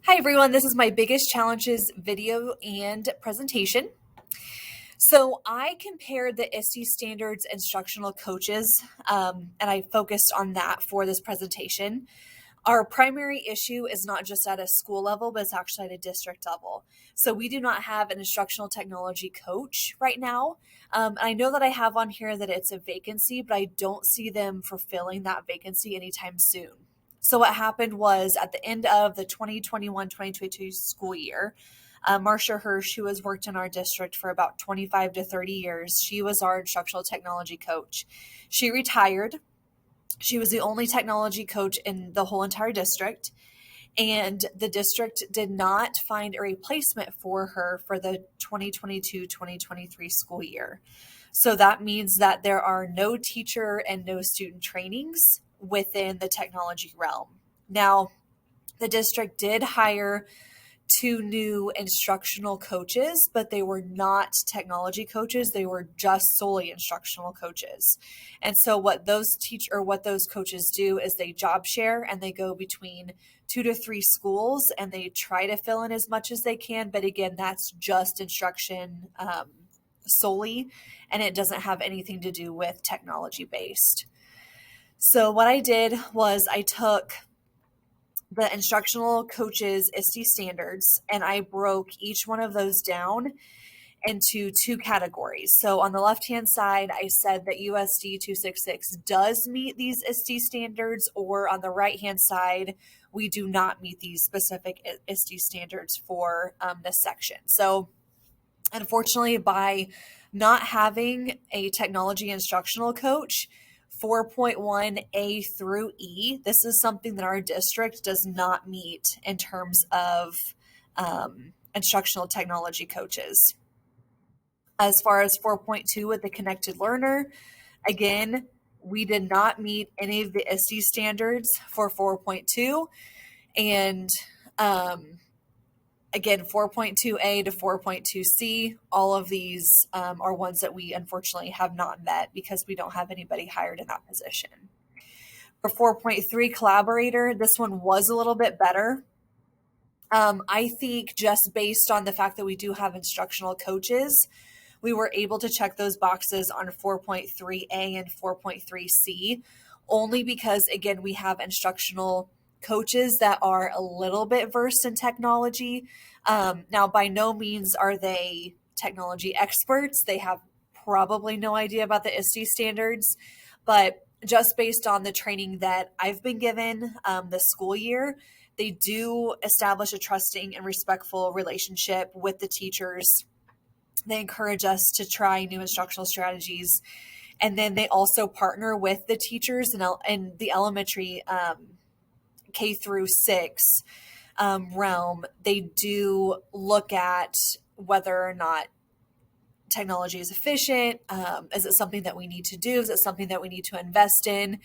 Hi everyone, this is my biggest challenges video and presentation. So I compared the ISTE standards instructional coaches, and I focused on that for this presentation. Our primary issue is not just at a school level, but it's actually at a district level. So we do not have an instructional technology coach right now. I know that I have on here that it's a vacancy, but I don't see them fulfilling that vacancy anytime soon. So what happened was at the end of the 2021-2022 school year, Marcia Hirsch, who has worked in our district for about 25 to 30 years, she was our instructional technology coach. She retired. She was the only technology coach in the whole entire district, and the district did not find a replacement for her for the 2022-2023 school year. So that means that there are no teacher and no student trainings within the technology realm. Now, the district did hire two new instructional coaches, but they were not technology coaches. They were just solely instructional coaches. And so what those coaches do is they job share and they go between 2 to 3 schools and they try to fill in as much as they can. But again, that's just instruction solely, and it doesn't have anything to do with technology based. So what I did was I took the instructional coaches ISTE standards, and I broke each one of those down into 2 categories. So on the left-hand side, I said that USD 266 does meet these ISTE standards, or on the right-hand side, we do not meet these specific ISTE standards for this section. So unfortunately, by not having a technology instructional coach, 4.1A through E, this is something that our district does not meet in terms of instructional technology coaches. As far as 4.2 with the connected learner, again, we did not meet any of the ISTE standards for 4.2. And again, 4.2A to 4.2C, all of these are ones that we unfortunately have not met because we don't have anybody hired in that position. For 4.3 collaborator, this one was a little bit better. I think just based on the fact that we do have instructional coaches, we were able to check those boxes on 4.3A and 4.3C, only because, again, we have instructional coaches that are a little bit versed in technology. Now, by no means are they technology experts. They have probably no idea about the ISTE standards, but just based on the training that I've been given this school year, they do establish a trusting and respectful relationship with the teachers. They encourage us to try new instructional strategies. And then they also partner with the teachers in the elementary K through 6 realm. They do look at whether or not technology is efficient. Is it something that we need to do? Is it something that we need to invest in?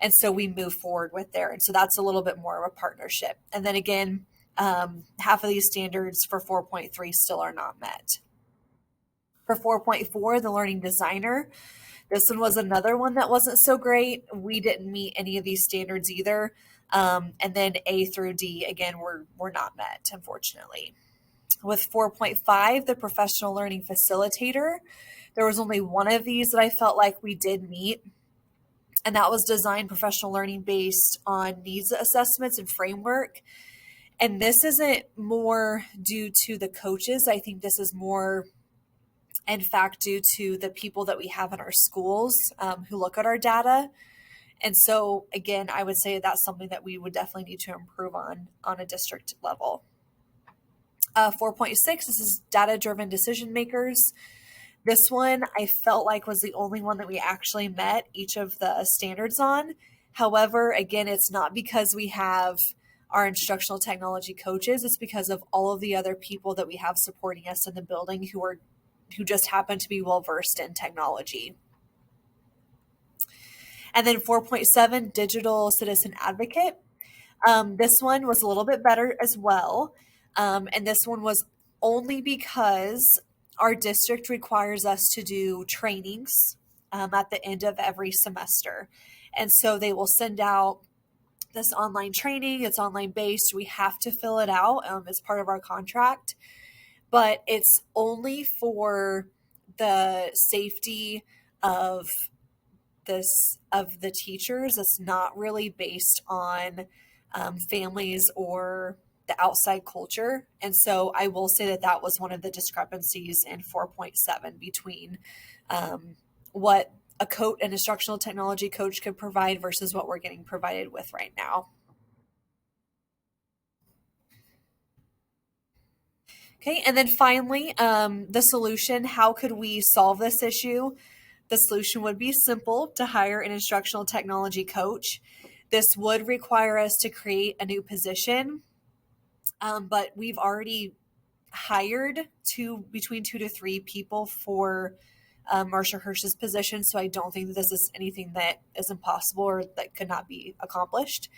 And so we move forward with there. And so that's a little bit more of a partnership. And then again, half of these standards for 4.3 still are not met. For 4.4, the learning designer, this one was another one that wasn't so great. We didn't meet any of these standards either. And then A through D, again, were not met, unfortunately. With 4.5, the professional learning facilitator, there was only one of these that I felt like we did meet, and that was design professional learning based on needs assessments and framework. And this isn't more due to the coaches. I think this is more, in fact, due to the people that we have in our schools who look at our data. And so, again, I would say that's something that we would definitely need to improve on a district level. 4.6, this is data-driven decision makers. This one I felt like was the only one that we actually met each of the standards on. However, again, it's not because we have our instructional technology coaches. It's because of all of the other people that we have supporting us in the building who just happen to be well-versed in technology. And then 4.7, digital citizen advocate. This one was a little bit better as well. And this one was only because our district requires us to do trainings at the end of every semester. And so they will send out this online training. It's online based. We have to fill it out as part of our contract, but it's only for the safety of the teachers. It's not really based on families or the outside culture. And so I will say that that was one of the discrepancies in 4.7 between what an instructional technology coach could provide versus what we're getting provided with right now. Okay, and then finally, the solution. How could we solve this issue? The solution would be simple: to hire an instructional technology coach. This would require us to create a new position, but we've already hired between 2 to 3 people for Marsha Hirsch's position, so I don't think that this is anything that is impossible or that could not be accomplished.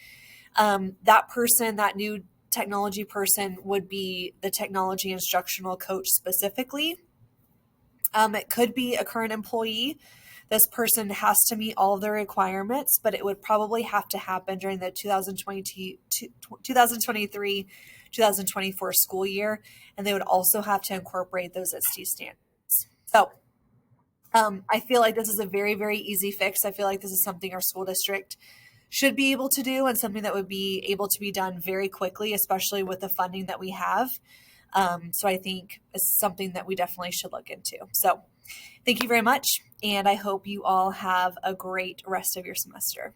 That new technology person would be the technology instructional coach specifically. It could be a current employee. This person has to meet all of the requirements, but it would probably have to happen during the 2023 2024 school year, and they would also have to incorporate those ISTE standards. So I feel like this is a very, very easy fix. I feel like this is something our school district should be able to do and something that would be able to be done very quickly, especially with the funding that we have. So I think it's something that we definitely should look into. So thank you very much, and I hope you all have a great rest of your semester.